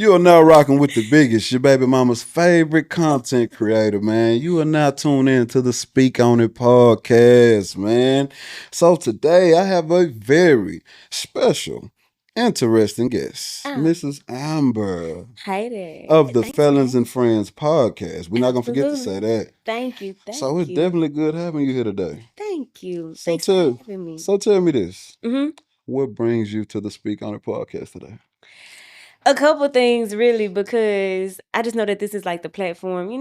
You are now rocking with the biggest, your baby mama's favorite content creator, man. You are now tuned in to the Speak On It podcast, man. So today I have a very special, interesting guest, Oh, Mrs. Amber hi there. of the Thanks for Felons having and me. Friends podcast. We're not gonna forget to say Absolutely. that. Thank you. So Thank it's you. definitely good having you here today. Thank you. So Thanks for tell, having me. so tell me this: hmm what brings you to the Speak On It podcast today? A couple things, really, because I just know that this is like the platform, Hmm. this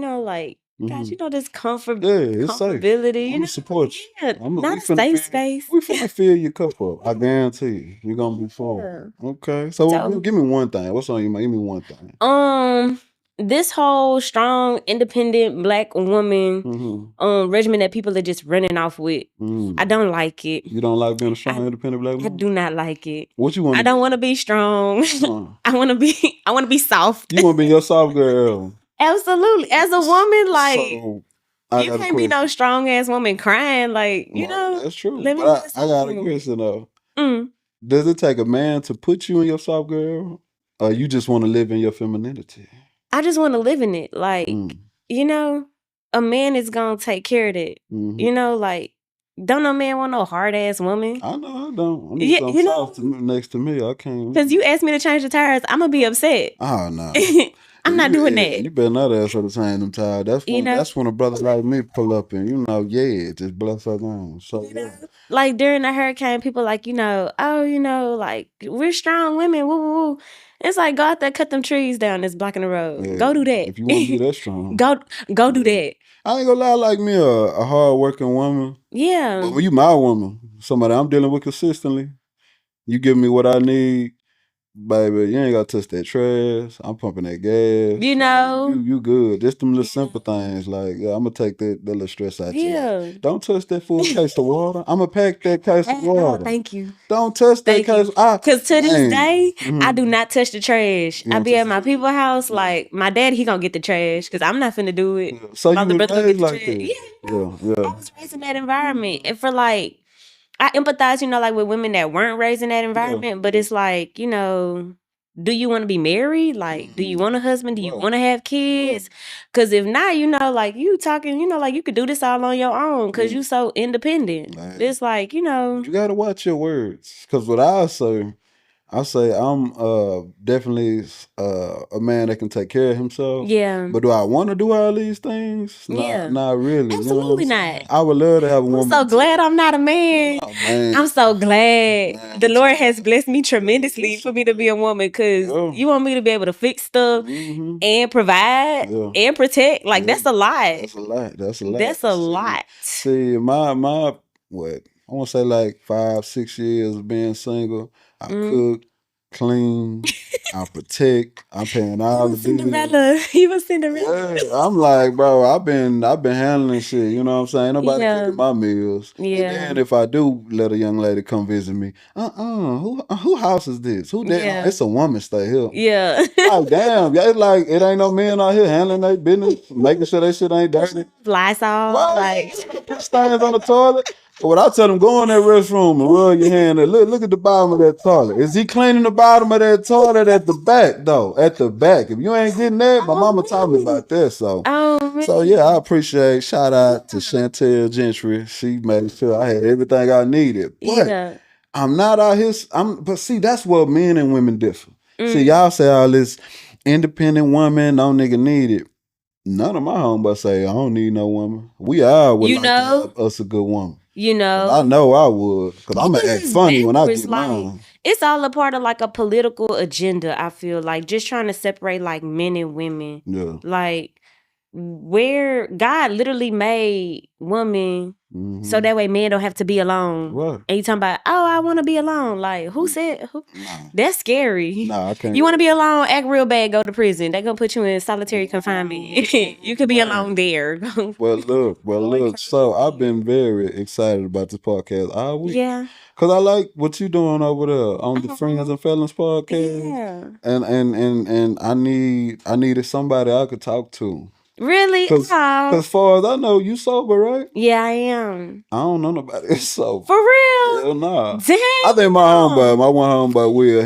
Yeah, it's safe. comfortability, I'm gonna support you. yeah, We not a finna safe fill. space. We finna fill your cup up. I guarantee you. You're gonna be full. Yeah. Okay. So So, give me one thing. What's on your mind? Give me one thing. um, this whole strong, independent black woman, Mm-hmm. regimen that people are just running off with, I Mm. don't like it. You don't like being a strong, I independent black I woman? do not like it. What you want I to don't be? want to be strong. Uh, I want to be soft. you want to be your soft girl. Absolutely. As a woman, like So I you got a can't be no question. strong ass woman crying. Well, that's true. Let me be But the I soft got a one. question though. Mm. Does it take a man to put you in your soft girl? Or you just want to live in your femininity? I just want to live in it. Like, Mm. you know, a man is gonna take care of that. Hmm. Like, don't no man want no hard ass woman. I know I don't. I need Yeah, something soft next to me. I can't. because you asked me to change the tires, I'm gonna be upset. Oh no. I'm not doing Yeah, that. you better not ask her to change them tires. That's You when know. a brother like me pull up and yeah, just bless her down. So yeah. Like during the hurricane, people like, like we're strong women. Woo, woo, woo. It's like go out there, cut them trees down that's blocking the road. Yeah. Go do that. If you want to be that strong. go do that. I ain't gonna lie, like me, a hard working woman. Yeah. But when you my woman, somebody I'm dealing with consistently, you give me what I need. Baby, you ain't gotta touch that trash. I'm pumping that gas. You know. You good. Just them little simple things. Like, yeah, I'm gonna take that little stress out you. Yeah. Don't touch that full case of water. I'm gonna pack that case of water. Thank you. Don't touch that Thank you. case. Because to this day, Mhm. I do not touch the trash. You I don't be touch at my people's house, like my dad, he gonna get the trash because I'm not finna do it. So My you other was brother gonna get raised the like trash. that? Yeah. Yeah. I was raised in that environment. And for like, I empathize, like with women that weren't raised in that environment, but it's like, do you want to be married? Like, do you want a husband? Do you want to have kids? Because if not, like you talking, like you could do this all on your own because you so independent. Like, It's like, you gotta watch your words. Cause what I say I'm definitely a man that can take care of himself. Yeah. But do I want to do all these things? Yeah. Not really. Absolutely You know what I'm not. saying? I would love to have a I'm woman. so glad I'm not a man. Oh, man. I'm so glad Man, the Lord has blessed me tremendously for me to be a woman because Yeah. you want me to be able to fix stuff Mhm. and provide Yeah. and protect. Like Yeah. that's a lot. That's a lot. That's a lot. That's a lot. See, my what I want to say like 5 6 years of being single. I cook, clean, I protect. I'm paying all the bills. Cinderella. You was Cinderella. Yeah, I'm like, bro, I've been handling shit. You know what I'm saying? Nobody Yeah. cooking my meals. Yeah. And then if I do let a young lady come visit me, who house is this? Who that? Yeah. It's a woman stay here. Yeah. Like damn, yeah, it's like it ain't no men out here handling their business, making sure that shit ain't dirty. Lysol. What? Like Stains on the toilet. But what I tell them, go in that restroom and rub your hand and look at the bottom of that toilet. Is he cleaning the bottom of that toilet at the back though? At the back. If you ain't getting that, my mama taught me about that. So yeah, I appreciate. Shout out to Chantel Gentry. She made sure I had everything I needed. But yeah. I'm not out here. But see, that's where men and women differ. Mm. See, y'all say all this independent woman, no nigga need it. None of my homeboys say I don't need no woman. We all would like to have us a good woman. I know I would, because I'm gonna act funny when I get mine. It's all a part of like a political agenda. I feel like just trying to separate like men and women. Yeah. Like where God literally made women so that way men don't have to be alone. Right. And you talking about, oh, I want to be alone. Like who said? Who? Nah. That's scary. Nah, I can't. You want to be alone? Act real bad. Go to prison. They're gonna put you in solitary confinement. You could be alone there. Well, look. So I've been very excited about this podcast all week. Yeah. Cause I like what you doing over there on the Friends and Felons podcast. Yeah. And I needed somebody I could talk to. Really? Cause Oh. as far as I know, you sober, right? Yeah, I am. I don't know nobody that's sober. For real? Hell nah. Damn. I think my one homeboy Will,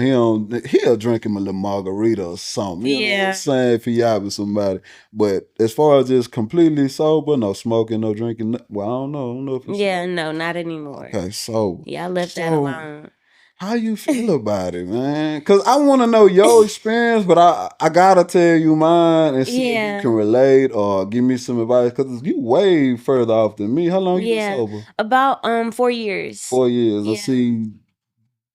he'll drink him a little margarita or something. You know what I'm saying? If he out with somebody. But as far as just completely sober, no smoking, no drinking, well, I don't know. I don't know if it's no, not anymore. okay, so yeah, I left that alone. How you feel about it, man? Because I want to know your experience, but I gotta tell you mine and see if you can relate or give me some advice. Because you way further off than me. How long you been sober? About 4 years. 4 years. I see.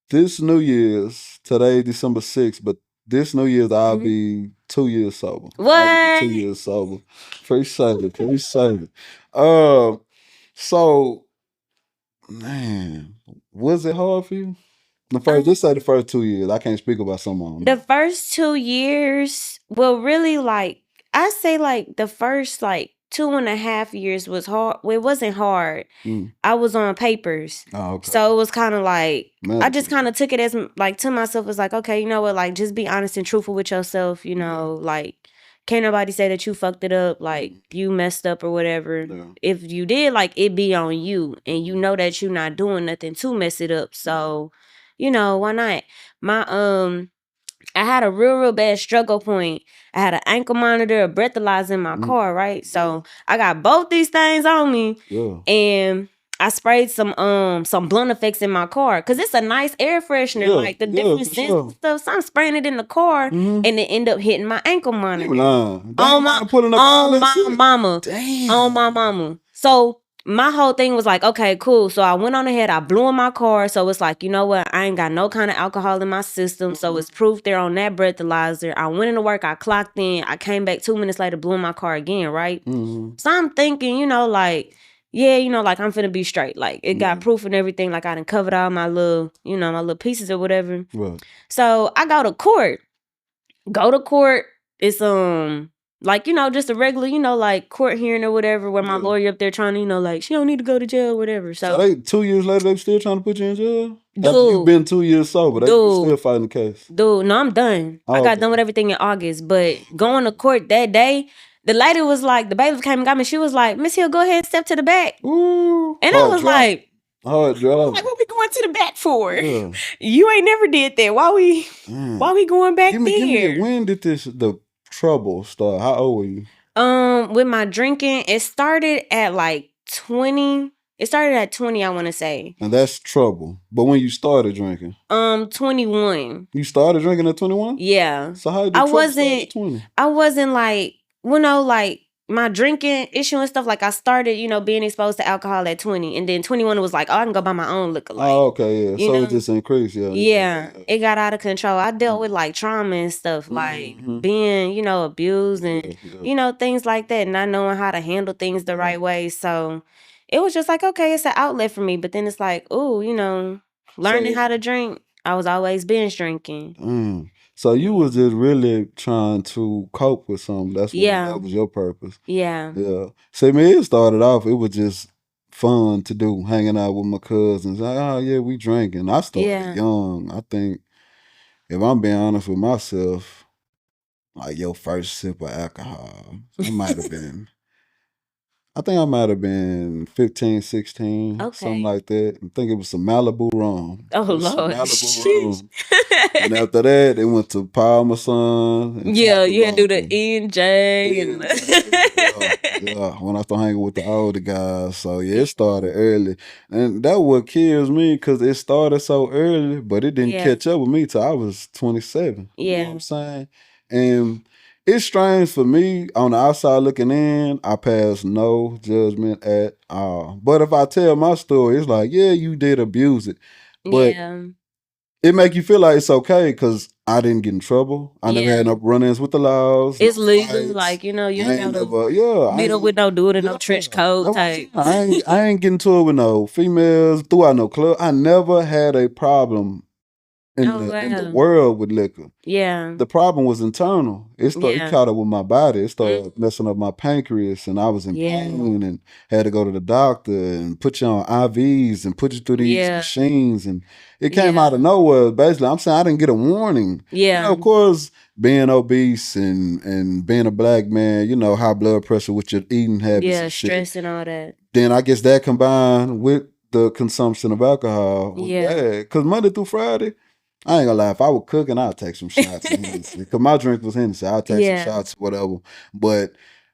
This New Year's today, December 6th, but this New Year's I'll be 2 years sober. What? I'll be 2 years sober. Appreciate it. So man, was it hard for you? Just say the first 2 years. I can't speak about someone. The first 2 years, well, really, like I say, like the first 2.5 years was hard. Well, it wasn't hard. I was on papers. Oh, okay. So it was kind of like I just kind of took it as like to myself as like, okay, you know what, like just be honest and truthful with yourself. You know, like can't nobody say that you fucked it up, like you messed up or whatever. Yeah. If you did, like it be on you, and you know that you're not doing nothing to mess it up. So, you know, why not? My I had a real bad struggle point. I had an ankle monitor, a breathalyzer in my car, right? So I got both these things on me, and I sprayed some blunt effects in my car because it's a nice air freshener, like the different scents and stuff. So I'm spraying it in the car, and it ended up hitting my ankle monitor. On my mama. Damn. On my mama. So my whole thing was like, okay, cool. So I went on ahead, I blew in my car. So it's like, you know what? I ain't got no kind of alcohol in my system. So it's proof there on that breathalyzer. I went into work, I clocked in, I came back 2 minutes later, blew in my car again, right? So I'm thinking, you know, like, yeah, you know, like I'm finna be straight. Like it got proof and everything. Like I done covered all my little, you know, my little pieces or whatever. Right. So I go to court. It's like, you know, just a regular, you know, like court hearing or whatever, where my lawyer up there trying to, you know, like, she don't need to go to jail or whatever. So they 2 years later, they still trying to put you in jail? After you've been 2 years sober, they still fighting the case. Dude, no, I'm done. I got done with everything in August. But going to court that day, the lady was like, the bailiff came and got me. She was like, Miss Hill, go ahead and step to the back. Ooh, and I was like, hard job. Like, what we going to the back for? Yeah. You ain't never did that. Why we going back there? Give me, when did the trouble start? How old were you? With my drinking, it started at like 20. It started at 20, I want to say. And that's trouble. But when you started drinking? 21. You started drinking at 21? Yeah. So how did the trouble start at 20? I wasn't like, you know, like my drinking issue and stuff, like I started, you know, being exposed to alcohol at 20, and then 21 was like, oh, I can go buy my own liquor. Like, oh, okay, yeah. So it just increased, yeah. It got out of control. I dealt with like trauma and stuff, like being, you know, abused and you know, things like that, not knowing how to handle things the right way. So it was just like, okay, it's an outlet for me. But then it's like, oh, you know, learning how to drink. I was always binge drinking. So you was just really trying to cope with something. That's what that was your purpose. Yeah. Yeah. See, me, it started off, it was just fun to do, hanging out with my cousins. Like, oh yeah, we drinking. I started young. I think, if I'm being honest with myself, like your first sip of alcohol, it might have been, I think I might have been 15, 16, something like that. I think it was some Malibu rum. Oh, Lord. Malibu rum. And after that, they went to Parmesan. Yeah, you had to do the NJ. When I started hanging with the older guys. So, yeah, it started early. And that's what kills me, because it started so early, but it didn't catch up with me till I was 27. You know what I'm saying? And it's strange for me, on the outside looking in, I pass no judgment at all. But if I tell my story, it's like, yeah, you did abuse it. But it make you feel like it's okay because I didn't get in trouble. I never had no run-ins with the laws. It's legal, fights. Like, you know, you ain't never meet up with no dude in no trench coat type. I ain't getting to it with no females throughout no club. I never had a problem in the world with liquor. Yeah. The problem was internal. It caught up with my body. It started messing up my pancreas, and I was in pain and had to go to the doctor and put you on IVs and put you through these machines. And it came out of nowhere. Basically, I'm saying I didn't get a warning. Yeah. You know, of course, being obese and being a black man, you know, high blood pressure with your eating habits. Yeah, and stress shit. and all that. Then I guess that combined with the consumption of alcohol was bad. Because Monday through Friday, I ain't gonna lie, if I were cooking, I'd take some shots of Hennessy. Because my drink was Hennessy. I'd take some shots, whatever. But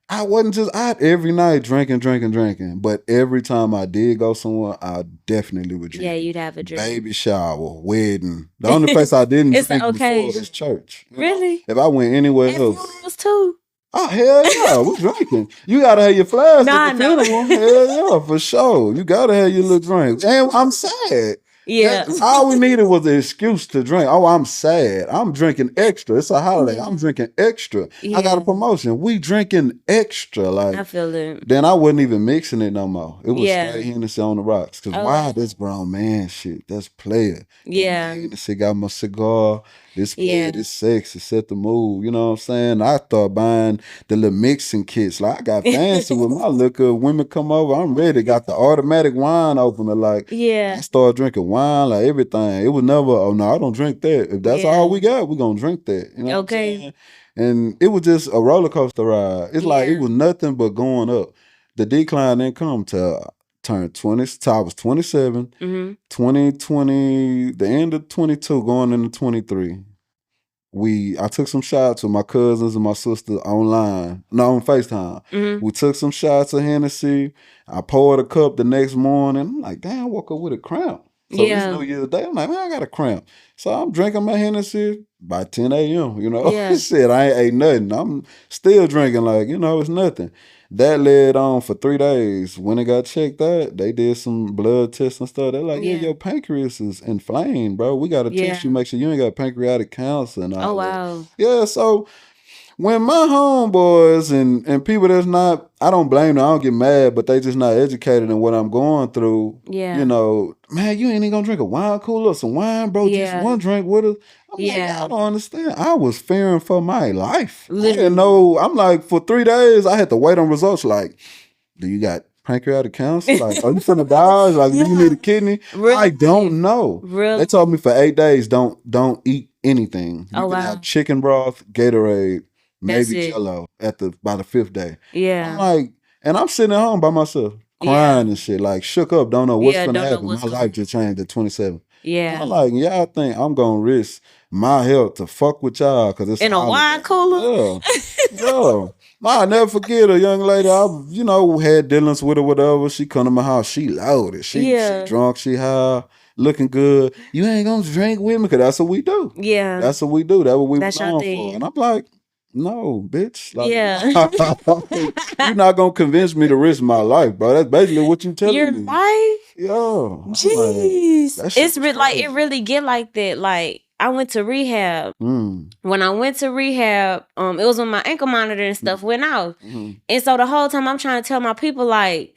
I wasn't just, I'd every night drinking. But every time I did go somewhere, I definitely would drink. Yeah, you'd have a drink. Baby shower, wedding. The only place I didn't drink before is church. Really? If I went anywhere else. Funerals too. Oh, hell yeah, we're drinking. You gotta have your flask at the funeral. Hell yeah, for sure. You gotta have your little drink. And I'm sad. Yeah. All we needed was an excuse to drink. Oh, I'm sad. I'm drinking extra. It's a holiday. I'm drinking extra. I got a promotion. We drinking extra. Like, I feel it. Then I wasn't even mixing it no more. It was straight Hennessy on the rocks. Because why this grown man shit? That's player. Yeah. Hennessy got my cigar. This player, this sex, it set the mood. You know what I'm saying? I thought buying the little mixing kits. Like, I got fancy with my liquor. Women come over, I'm ready. Got the automatic wine opener. Like, I started drinking wine, like everything. It was never, oh no, I don't drink that. If that's all we got, we're gonna drink that. You know what I'm saying? And it was just a roller coaster ride. It's like it was nothing but going up. The decline didn't come till turned 20, till I was 27, 2020, the end of 22, going into 23. I took some shots with my cousins and my sister on FaceTime. We took some shots of Hennessy. I poured a cup the next morning. I'm like, damn, I woke up with a cramp. So it's New Year's Day. I'm like, man, I got a cramp. So I'm drinking my Hennessy by 10 a.m., you know. Shit, I ain't ate nothing. I'm still drinking like, you know, it's nothing. That led on for 3 days. When it got checked out, they did some blood tests and stuff. They're like, your pancreas is inflamed, bro. We got to test you, make sure you ain't got pancreatic cancer and all that. Wow. Yeah, so when my homeboys and people that's not, I don't blame them, I don't get mad, but they just not educated in what I'm going through. You know, man, you ain't even gonna drink a wine cooler or some wine, bro. Just one drink with us. I'm like, I don't understand. I was fearing for my life. I didn't know. I'm like, for 3 days, I had to wait on results. Like, do you got pancreatic cancer? Like, are you finna die? Like, do you need a kidney? I don't know. They told me for 8 days, don't eat anything. You can have chicken broth, Gatorade, maybe Jello by the 5th day. I'm like, and I'm sitting at home by myself, crying and shit, like shook up, don't know what's gonna happen. My life just changed at 27. I'm like, y'all think I'm gonna risk my health to fuck with y'all because it's in a wine cooler? Yeah. I'll never forget a young lady. I, you know, had dealings with her, whatever. She come to my house. She loaded. She drunk. She high, looking good. You ain't gonna drink with me because that's what we do. Yeah, that's what we do. That's what we were known for. And I'm like, no, bitch. Like, you're not gonna convince me to risk my life, bro. That's basically what you telling me. Your life? Yeah. Jeez. Like, it's like it really get like that. Like, I went to rehab. When I went to rehab, it was when my ankle monitor and stuff went off. And so the whole time I'm trying to tell my people, like,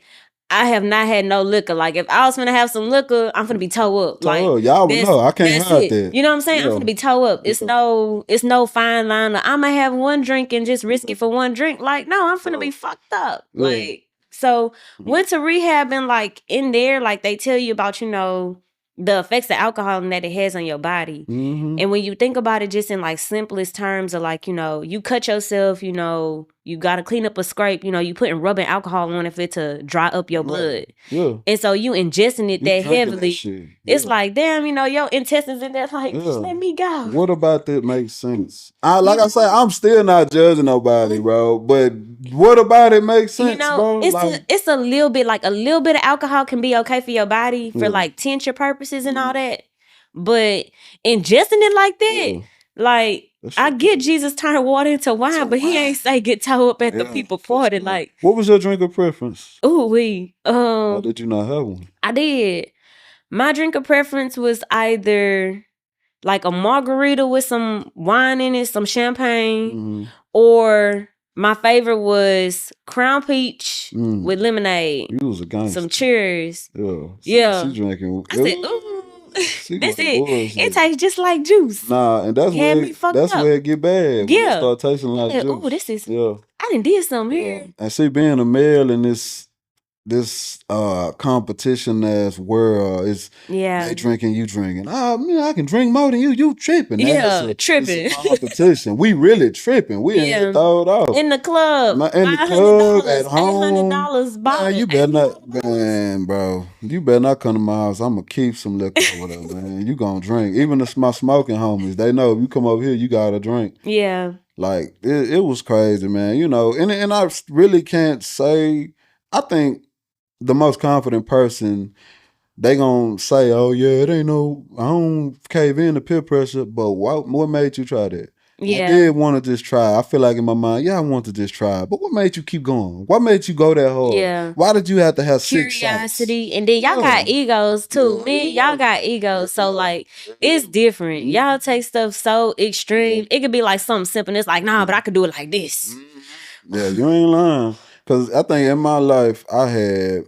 I have not had no liquor. Like, if I was gonna have some liquor, I'm gonna be toe up. Like, y'all would know. I can't hide that. You know what I'm saying? I'm gonna be toe up. It's no fine line. Like, I'm gonna have one drink and just risk it for one drink. Like, no, I'm gonna be fucked up. Like, so went to rehab and like in there, like they tell you about, you know, the effects of alcohol and that it has on your body. And when you think about it just in like simplest terms of like, you know, you cut yourself, you know, you got to clean up a scrape, you know, you putting rubbing alcohol on it for it to dry up your blood. And so you ingesting it that heavily. It's like, damn, you know, your intestines in there like, just let me go. What about that makes sense? Like I say, I'm still not judging nobody, bro. But what about it makes sense, you know, bro? It's a little bit, like a little bit of alcohol can be okay for your body for like tincture purposes and all that. But ingesting it like that, like, I get Jesus turned water into wine, but he ain't say get toe up at the people party. Like, what was your drink of preference? Or did you not have one? I did. My drink of preference was either like a margarita with some wine in it, some champagne, or my favorite was Crown Peach with lemonade. You was a gangster. Some cheers. Yeah. She drinking. I said, ooh. She That's was it. bullshit. It tastes just like juice. Nah, and that's Had where me fucked that's up. where it get bad. When it Yeah. start tasting like Yeah, juice. oh, this is. Yeah. I done did something Yeah. here. And see, being a male in this competition ass world is Yeah. they drinking, you drinking. Man, I can drink more than you. You tripping. Yeah, tripping. It's a competition. We really tripping. We ain't Yeah. throwed off. In the club. In the club, at $500, home. $800 bottle. Man, you better not, man, bro. You better not come to my house. I'm gonna keep some liquor over there, man. You gonna drink. Even my smoking homies, they know if you come over here, you gotta drink. Yeah. Like it was crazy, man. You know, and I really can't say. I think the most confident person, they gonna say, "Oh yeah, it ain't no. I don't cave in to peer pressure." But what made you try that? Yeah. I did want to just try. I feel like in my mind, yeah, I want to just try. But what made you keep going? What made you go that hard? Yeah. Why did you have to have 6 shots? Curiosity. And then y'all got egos too. Man, y'all got egos. So like it's different. Y'all take stuff so extreme. It could be like something simple. And it's like, nah, but I could do it like this. Yeah, you ain't lying. Cause I think in my life I had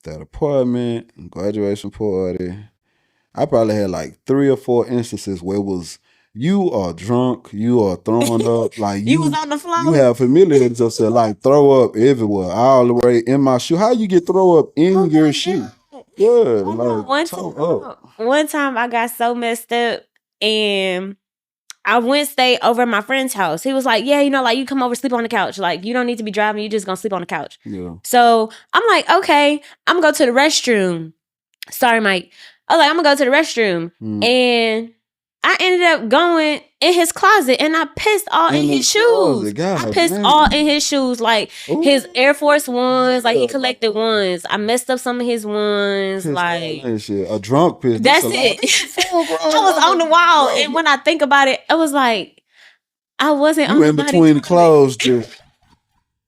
that apartment, graduation party. I probably had like 3 or 4 instances where it was you are drunk, you are throwing up, like You was on the floor. You have familiated yourself, like throw up everywhere, all the way in my shoe. How you get throw up in your shoe? Yeah, like one time I got so messed up and I went stay over at my friend's house. He was like, yeah, you know, like you come over, sleep on the couch. Like you don't need to be driving. You just gonna sleep on the couch. Yeah. So I'm like, okay, I'm gonna go to the restroom. Sorry, Mike. I was like, I'm gonna go to the restroom. And I ended up going in his closet and I pissed all in his shoes. I pissed all in his shoes, like his Air Force Ones, like he collected ones. I messed up some of his ones, like a drunk piss. That's it. I was on the wall, and when I think about it, I was like, I wasn't on in between clothes, just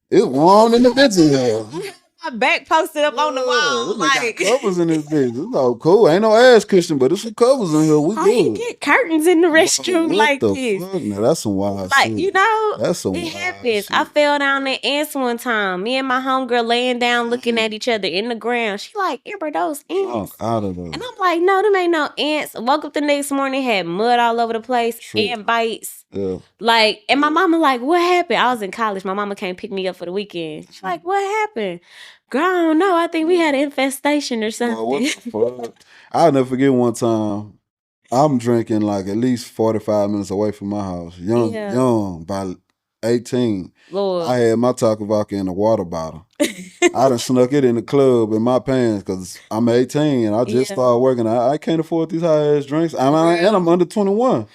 it's warm in the bitch. My back posted up on the wall. Like covers in this bitch. It's all cool. Ain't no ass cushion, but there's some covers in here. We how you get curtains in the restroom like this? Fuck? Now that's some wild like shit. You know, that's some it wild happens. Shit. I fell down the ants one time. Me and my homegirl laying down looking at each other in the ground. She like, Amber, those ants. Out of those. And I'm like, no, them ain't no ants. Woke up the next morning, had mud all over the place, ant bites. Yeah. Like, and my mama like, what happened? I was in college. My mama came pick me up for the weekend. She's like, what happened? Girl, I don't know. I think we had an infestation or something. What the fuck? I'll never forget one time. I'm drinking like at least 45 minutes away from my house. Young, by 18. Lord. I had my Taco Vodka in a water bottle. I done snuck it in the club in my pants because I'm 18 and I just started working. I can't afford these high ass drinks. And I'm under 21. At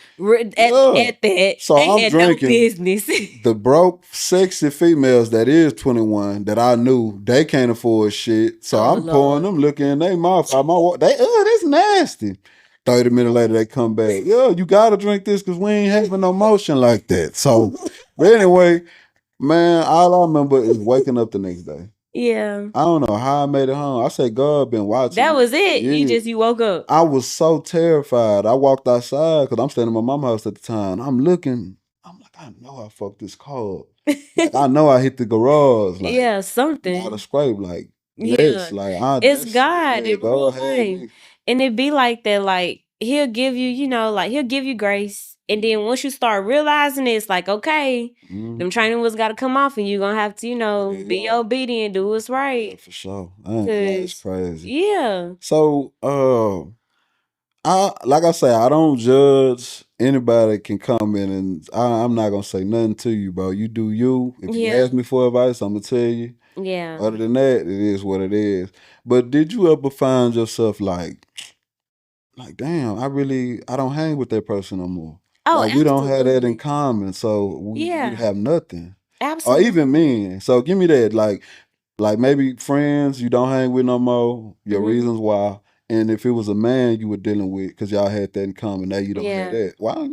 that, so I'm drinking. No business. The broke, sexy females that is 21 that I knew they can't afford shit. So I'm pouring them, looking in their mouth. That's nasty. 30 minutes later, they come back. Yo, you gotta drink this because we ain't having no motion like that. So, but anyway, man, all I remember is waking up the next day. Yeah. I don't know how I made it home. I said, God been watching. That was it. Yeah. You woke up. I was so terrified. I walked outside because I'm staying in my mom's house at the time. I'm looking. I'm like, I know I fucked this car. Like, I know I hit the garage. Like, yeah, something. Not a scrape. Like, yes, like it's God. It go ahead. And it be like that. Like he'll give you, he'll give you grace. And then once you start realizing it's like, okay, them training wheels got to come off and you're going to have to, be obedient, do what's right. Yeah, for sure. That's crazy. Yeah. So, like I say, I don't judge. Anybody can come in and I'm not going to say nothing to you, bro. You do you. If you ask me for advice, I'm going to tell you. Yeah. Other than that, it is what it is. But did you ever find yourself like, damn, I don't hang with that person no more. Oh, like, we don't have that in common, so we have nothing. Absolutely. Or even men. So give me that, like maybe friends you don't hang with no more. Your reasons why, and if it was a man you were dealing with, because y'all had that in common. Now you don't have that. Well, I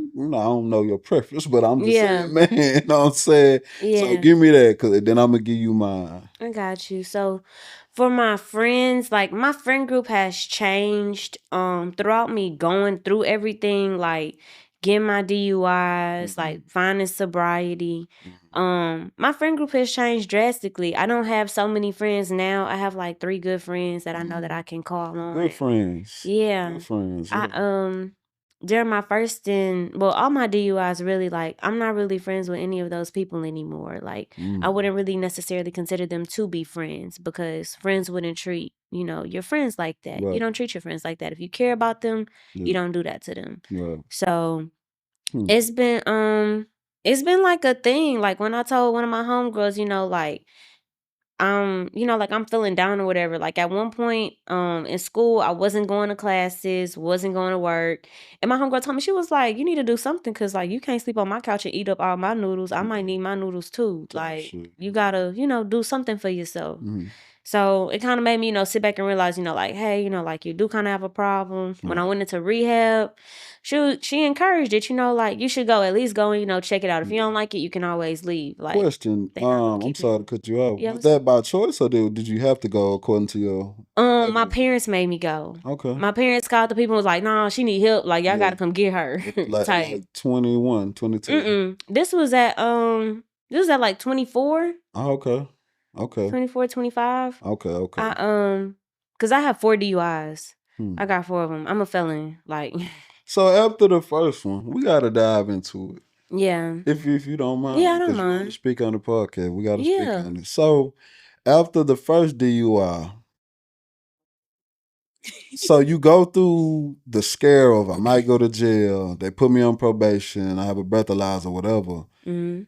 don't know your preference, but I'm just saying, man. You know what I'm saying? Yeah. So give me that, because then I'm gonna give you mine. I got you. So for my friends, like my friend group has changed throughout me going through everything. Like getting my DUIs, like finding sobriety. My friend group has changed drastically. I don't have so many friends now. I have like 3 good friends that I know that I can call on. Good friends. Yeah. Good friends. I during my first all my DUIs, really, like, I'm not really friends with any of those people anymore. Like, I wouldn't really necessarily consider them to be friends, because friends wouldn't treat, your friends like that. Right. You don't treat your friends like that. If you care about them, Yeah. you don't do that to them. Right. So it's been like a thing. Like, when I told one of my homegirls, like, like, I'm feeling down or whatever. Like, at one point, in school, I wasn't going to classes, wasn't going to work. And my homegirl told me, she was like, you need to do something, because, like, you can't sleep on my couch and eat up all my noodles. I might need my noodles too. Like, you gotta, do something for yourself. So it kind of made me, sit back and realize, like, hey, like, you do kind of have a problem. When I went into rehab, she encouraged it, like, you should at least go and, check it out. If you don't like it, you can always leave. Like, question. I'm sorry to cut you off. Yeah, Was that by choice, or did you have to go according to your? my parents made me go. Okay. My parents called the people and was like, "Nah, she need help. Like, y'all gotta come get her." Like 21, 22. This was at like 24. Oh, okay. 24, 25. Okay. Cause I have 4 DUIs. I got 4 of them. I'm a felon. Like, so after the first one, we gotta dive into it. Yeah. If you don't mind. Yeah, I don't 'cause you wanna mind. speak on the podcast. We gotta speak Yeah. on it. So after the first DUI, so you go through the scare of I might go to jail. They put me on probation. I have a breathalyzer, whatever. Then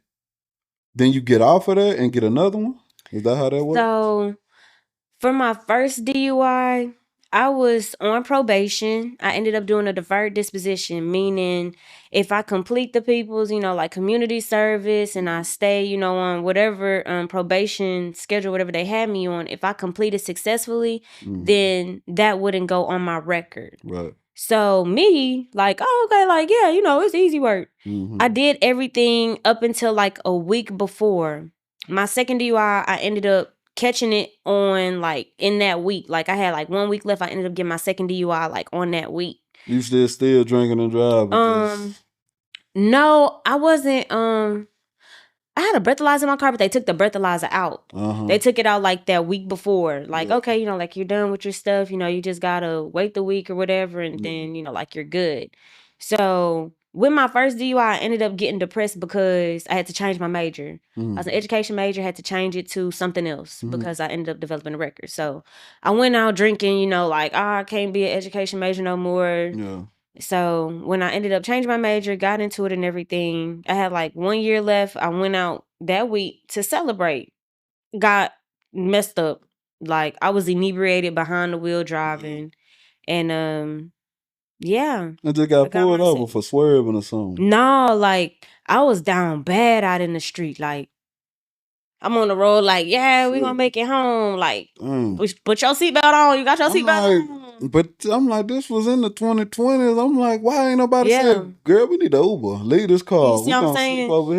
you get off of that and get another one. Is that how that works? So, for my first DUI, I was on probation. I ended up doing a deferred disposition, meaning if I complete the people's, like, community service, and I stay, on whatever probation schedule, whatever they had me on, if I completed successfully, then that wouldn't go on my record. Right. So me, like, oh, okay, like, yeah, it's easy work. I did everything up until like a week before. My second DUI, I ended up catching it on, like, in that week. Like, I had like 1 week left. I ended up getting my second DUI like on that week. You still drinking and driving? No, I wasn't. I had a breathalyzer in my car, but they took the breathalyzer out. They took it out like that week before. Like, okay, like, you're done with your stuff. You just gotta wait the week or whatever, and then, like, you're good. So with my first DUI, I ended up getting depressed because I had to change my major. I was an education major, had to change it to something else because I ended up developing a record. So I went out drinking, like, I can't be an education major no more. Yeah. So when I ended up changing my major, got into it and everything, I had like 1 year left. I went out that week to celebrate. Got messed up. Like, I was inebriated behind the wheel driving. And yeah. And just got pulled over for swerving or something. No, like, I was down bad out in the street. Like, I'm on the road, like, yeah, we gonna make it home. Like, put your seatbelt on. You got your seatbelt on. But I'm like, this was in the 2020s. I'm like, why ain't nobody said, girl, we need an Uber. Leave this car. You see what I'm saying? Sleep over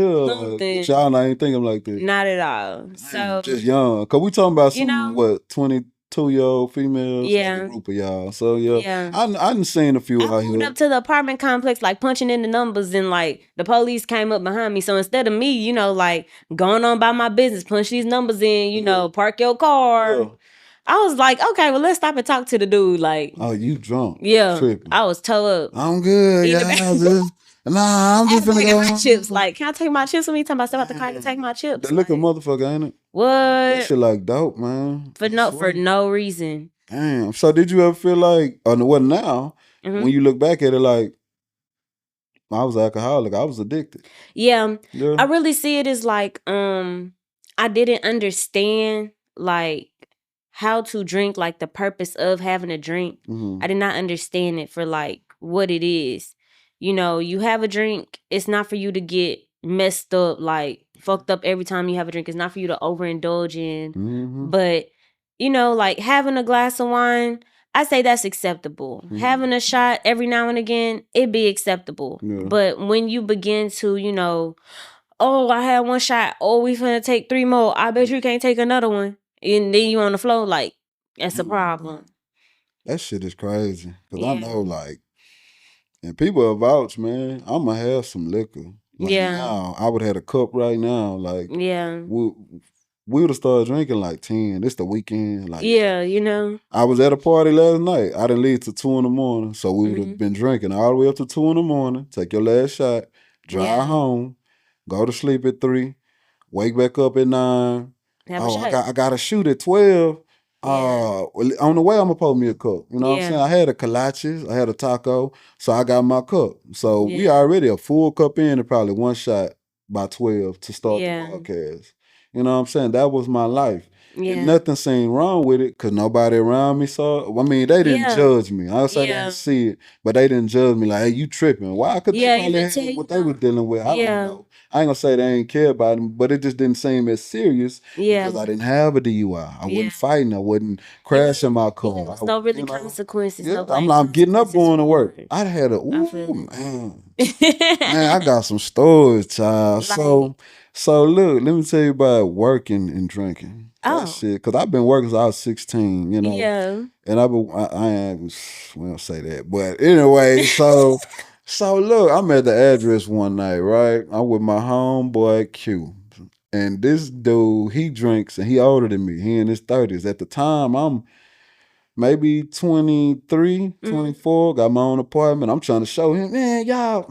here. Y'all ain't thinking like that. Not at all. So just young. Cause we talking about some 22-year-old females. Yeah. A group of y'all. So yeah. I done seen a few out here. I went up to the apartment complex, like, punching in the numbers, and like the police came up behind me. So instead of me, like, going on by my business, punch these numbers in, park your car. Yeah. I was like, okay, well, let's stop and talk to the dude. Like, oh, you drunk? Yeah, tripping. I was toe up. I'm good. Yeah, I'm just gonna go. My chips. Like, can I take my chips with me? Talking about step out the car to take my chips. They look a motherfucker, ain't it? What? That shit like dope, man. For no reason. Damn. So did you ever feel like, or what now? When you look back at it, like, I was alcoholic. I was addicted. Yeah. I really see it as like, I didn't understand, like, how to drink, like, the purpose of having a drink. I did not understand it for, like, what it is. You have a drink, it's not for you to get messed up, like, fucked up every time you have a drink. It's not for you to overindulge in. But, like, having a glass of wine, I say that's acceptable. Having a shot every now and again, it'd be acceptable. But when you begin to, oh, I had 1 shot. Oh, we finna take 3 more. I bet you can't take another one. And then you on the floor, like, that's a problem. That shit is crazy. Because I know, like, And people will vouch, man. I'ma have some liquor. Like Yeah. now, I would have a cup right now. Like Yeah. we would have started drinking like 10. It's the weekend. Like Yeah, you know. I was at a party last night. I didn't leave till 2 in the morning. So we would have Mhm. been drinking all the way up to 2 in the morning. Take your last shot, drive Yeah. home, go to sleep at 3, wake back up at 9. Have a Oh, shot. I got to shoot at 12. Yeah. Well, on the way, I'm gonna pour me a cup. You know what I'm saying? Yeah. I had a kolaches, I had a taco, so I got my cup. So we Yeah. already a full cup in and probably one shot by 12 to start the Yeah. podcast. You know what I'm saying? That was my life. And Yeah. nothing seemed wrong with it because nobody around me saw. I mean, they didn't Yeah. judge me. I don't say they Yeah. didn't see it, but they didn't judge me like, hey, you tripping. Why? Because they Yeah, probably even tell had you what they were no. dealing with. I don't Yeah. know. I ain't gonna say they ain't care about them, but it just didn't seem as serious Yeah. because I didn't have a DUI. I Yeah. wasn't fighting. I wasn't crashing my Yeah, car. it's no really You know, consequences. yeah, No I'm, like I'm getting up consequences going to for work. it. I had a I feel ooh it. man. Man, I got some stories, child. Like, So look, let me tell you about working and drinking. That oh, shit, cause I've been working since I was 16, you know, yeah. and I ain't we don't say that, but anyway, so look, I'm at the address one night, right? I'm with my homeboy Q, and this dude he drinks and he older than me. He in his 30s. At the time, I'm maybe 23, Mhm. 24, got my own apartment. I'm trying to show him, man, y'all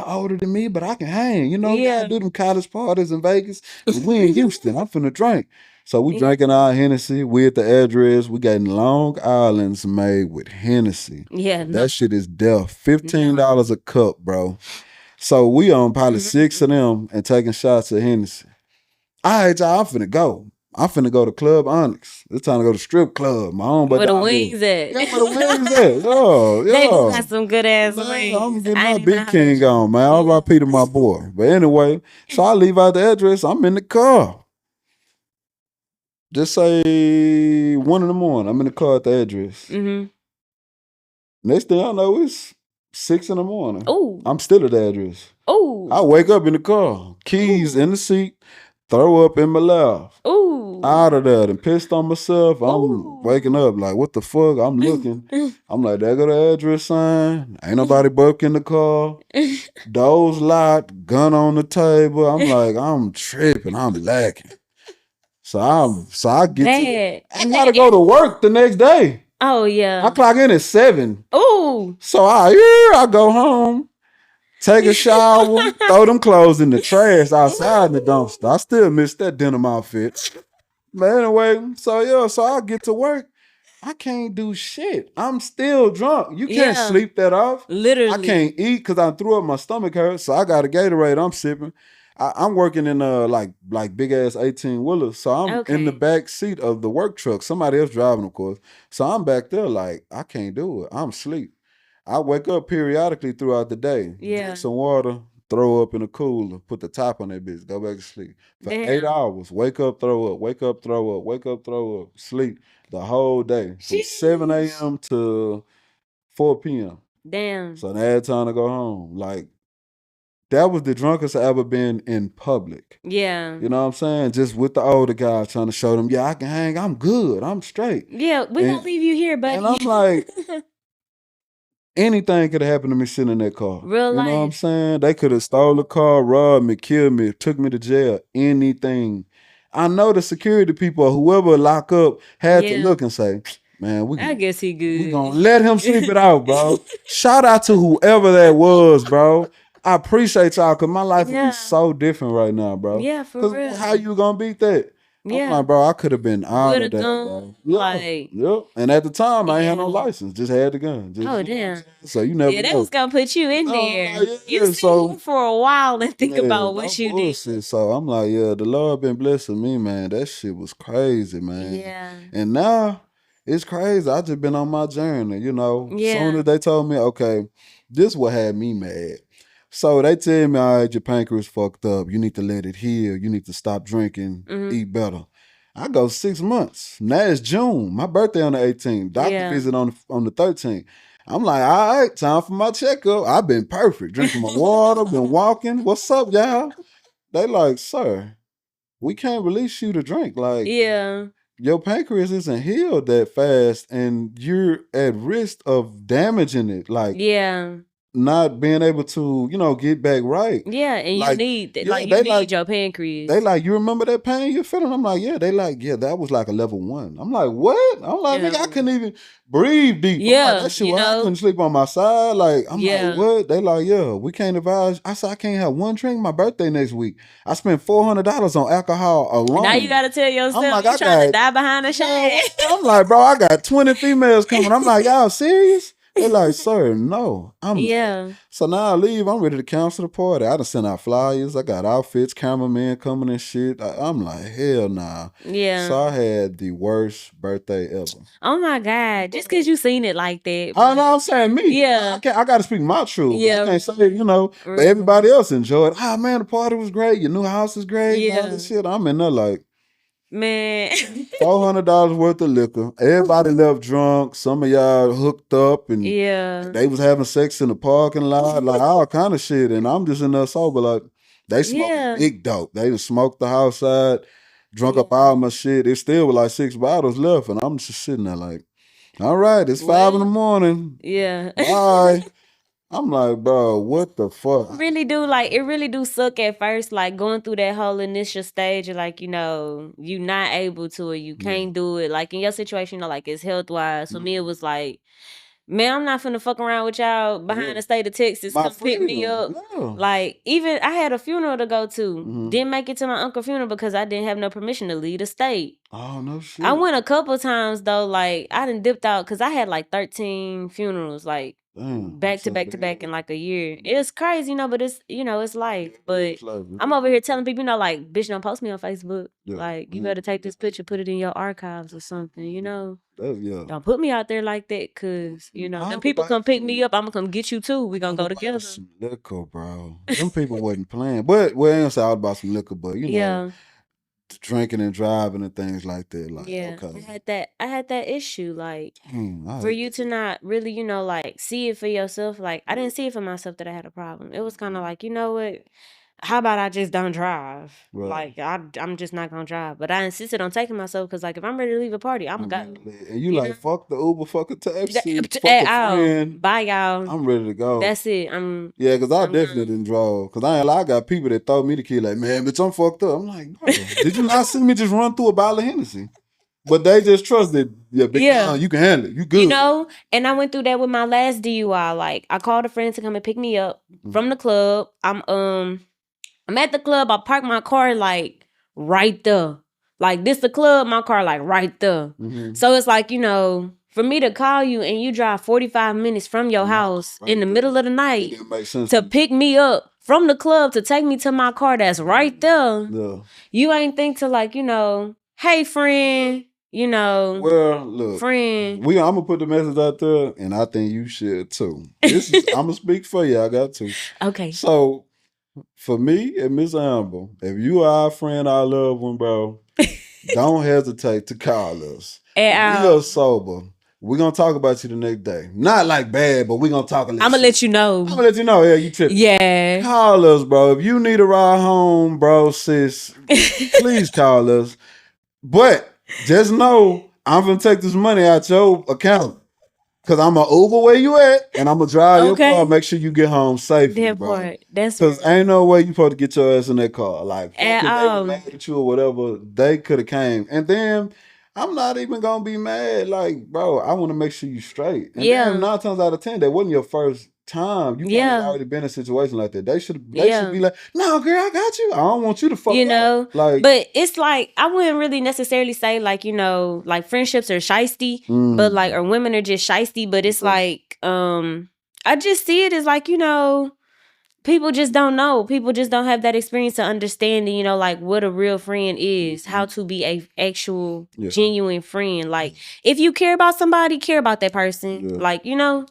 older than me, but I can hang. You know, y'all Yeah. do them college parties in Vegas. But we in Houston. I'm finna drink. So we Yeah. drinking our Hennessy. We at the address. We getting Long Island's made with Hennessy. Yeah, no. That shit is death. $15 a cup, bro. So we on probably 6 of them and taking shots of Hennessy. All right, y'all, I'm finna go. I'm finna go to Club Onyx. It's time to go to strip club. My own but Where the dog wings at? Yeah, where the wings at? Yeah, They do yeah. got some good ass Man, I'm wings. getting I my ain't even big hold king you. on, man. All Yeah. RIP to my boy. But anyway, so I leave out the address. I'm in the car. Just say 1 in the morning. I'm in the car at the address. Mhm. Next thing I know, it's 6 in the morning. Oh. I'm still at the address. I Oh. wake up in the car, keys in the seat, throw up in my lap. Oh. Out of there and pissed on myself. I'm Ooh. waking up like, what the fuck? I'm looking. I'm like, there go the address sign. Ain't nobody broke in the car. Doors locked, gun on the table. I'm like, I'm tripping. I'm lacking. So I get Bad. I gotta go to work the next day. Oh I yeah. clock in at 7. Oh. So I go home, take a shower, throw them clothes in the trash outside in the dumpster. I still miss that denim outfit. But anyway, so I get to work. I can't do shit. I'm still drunk. You can't Yeah. sleep that off. I Literally. can't eat because I threw up. My stomach hurts, so I got a Gatorade. I'm sipping. I'm working in like big ass 18 wheelers, so I'm in the Okay. back seat of the work truck. Somebody else driving, of course. So I'm back there like I can't do it. I'm asleep. I wake up periodically throughout the day, Yeah. drink some water, throw up in a cooler, put the top on that bitch, go back to sleep. For 8 Damn. hours, wake up, throw up, wake up, throw up, wake up, throw up, sleep the whole day from 7 Sheesh. a.m. to 4 p.m. Damn. So I had time to go home. Like, that was the drunkest I ever been in public. Yeah. You know what I'm saying? Just with the older guys trying to show them, yeah, I can hang, I'm good, I'm straight. Yeah, we gonna And, leave you here, buddy. and I'm like, anything could have happened to me sitting in that car. Real You know what I'm life. saying? They could have stole the car, robbed me, killed me, took me to jail, anything. I know the security people or whoever lock up had to Yeah. look and say, man, I guess he we good. gonna let him sleep it out, bro. Shout out to whoever that was, bro. I appreciate y'all because my life would Yeah. be so different right now, bro. Yeah, for Because real. how you gonna beat that? I'm Yeah. like, bro, I could have been out Would of have that, bro. gone Yeah, like, yep. And at the time, I ain't had no yeah. license, just had the gun. Just, Oh you know what I'm damn. saying? So you never Yeah, that know. was gonna put you in No, there. like, You yeah, sit so here for a while and think yeah, about no what you did. bullshit. So I'm like, yeah, the Lord been blessing me, man. That shit was crazy, man. Yeah. And now it's crazy. I just been on my journey, you know. Soon Yeah. as they told me, okay, this what had me mad. So they tell me, all right, your pancreas fucked up. You need to let it heal. You need to stop drinking, Mhm. eat better. I go 6 months. Now it's June. My birthday on the 18th. Doctor Yeah. visit on the 13th. I'm like, all right, time for my checkup. I've been perfect. Drinking my water, been walking. What's up, y'all? They like, sir, we can't release you to drink. Like, Yeah. your pancreas isn't healed that fast, and you're at risk of damaging it. Like, Yeah. not being able to, get back right. Yeah, and Like, you need that. yeah, Like, you they need like your pancreas. they like, you remember that pain you're feeling? I'm like, yeah. They like, yeah, that was like a level 1. I'm like, what? I'm like, nigga, I couldn't even breathe deep. I'm like, Yeah, that shit, you I know. couldn't sleep on my side. Like, I'm Yeah. like, what? They like, yeah, we can't advise. I said, I can't have one drink. My birthday next week. I spent $400 on alcohol alone. Now you gotta tell yourself, I'm like, you I trying to got die behind a shade. I'm like, bro, I got 20 females coming. I'm like, y'all serious? They like, sir, no. I'm Yeah. So now I leave. I'm ready to cancel the party. I done sent out flyers. I got outfits, cameraman coming and shit. I'm like, hell nah. Yeah. So I had the worst birthday ever. Oh my God. Just because you seen it like that. I know I'm saying me. Yeah. I gotta speak my truth. Yeah. I can't say, but everybody else enjoyed. Ah, man, the party was great. Your new house is great. Yeah. All this shit. I'm in there like, man, $400 worth of liquor. Everybody left drunk. Some of y'all hooked up and yeah. they was having sex in the parking lot, like all kind of shit. And I'm just in there sober, like they smoked big dope. They just smoked the house side, drunk up all my shit. It still was like 6 bottles left, and I'm just sitting there like, all right, it's 5 in the morning. Yeah. Bye. I'm like, bro, what the fuck? It really do suck at first, like going through that whole initial stage of like, you not able to or you can't do it. Like in your situation, like it's health wise. For me, it was like, man, I'm not finna fuck around with y'all behind the state of Texas. Come pick me up. Like, even I had a funeral to go to. Didn't make it to my uncle's funeral because I didn't have no permission to leave the state. Oh, no shit. I went a couple times though, like I done dipped out because I had like 13 funerals, like back to back to back in like a year. It's crazy, but it's it's life. But I'm over here telling people, like, bitch, don't post me on Facebook. Like, you better take this picture, put it in your archives or something, Don't put me out there like that, cause them people come pick me up, I'm gonna come get you too. We gonna go together. Some liquor, bro. Them people wasn't playing. But I ain't say all about some liquor, but drinking and driving and things like that. Like, okay. I had that issue, like for you to not really, like see it for yourself. Like I didn't see it for myself that I had a problem. It was kind of like, you know what? How about I just don't drive? Like I'm just not gonna drive. But I insisted on taking myself because, like, if I'm ready to leave a party, I'm gonna go. And you like, fuck the Uber, fuck a taxi, fuck a friend. Bye, y'all. I'm ready to go. That's it. Because I definitely didn't drive. Because I got people that throw me the key like, man, bitch, I'm fucked up. I'm like, bro, did you not see me just run through a bottle of Hennessy? But they just trusted, you can handle it. You good. And I went through that with my last DUI. Like, I called a friend to come and pick me up from the club. I'm at the club. I parked my car like right there. Like this the club, my car like right there. So it's like, for me to call you and you drive 45 minutes from your house in the middle of the night to pick me up from the club to take me to my car that's right there. You ain't think to like, hey friend, well, look, friend. I'm gonna put the message out there, and I think you should too. I'm gonna speak for you. I got to. Okay. So for me and Miss Amber, if you are our friend, our loved one, bro, don't hesitate to call us. We are sober. We're gonna talk about you the next day. Not like bad, but we're gonna talk a little. I'm gonna let you know. I'm gonna let you know. Yeah, you tripping. Yeah. Call us, bro. If you need a ride home, bro, sis, please call us. But just know I'm gonna take this money out your account. Cause I'm gonna Uber where you at, and I'm gonna drive your car. Make sure you get home safely, bro. That's because ain't no way you supposed to get your ass in that car. Like, fuck if they were mad at you or whatever, they could have came. And then I'm not even gonna be mad. Like, bro, I want to make sure you straight. And then 9 times out of 10, that wasn't your first time. You already been in a situation like that. They should be like, no, girl, I got you. I don't want you to fuck up. Like, but it's like I wouldn't really necessarily say like, like friendships are shiesty, but like or women are just shiesty, but it's like I just see it as like, people just don't know. People just don't have that experience to understanding, like what a real friend is, how to be a actual genuine friend. Like if you care about somebody, care about that person. Like,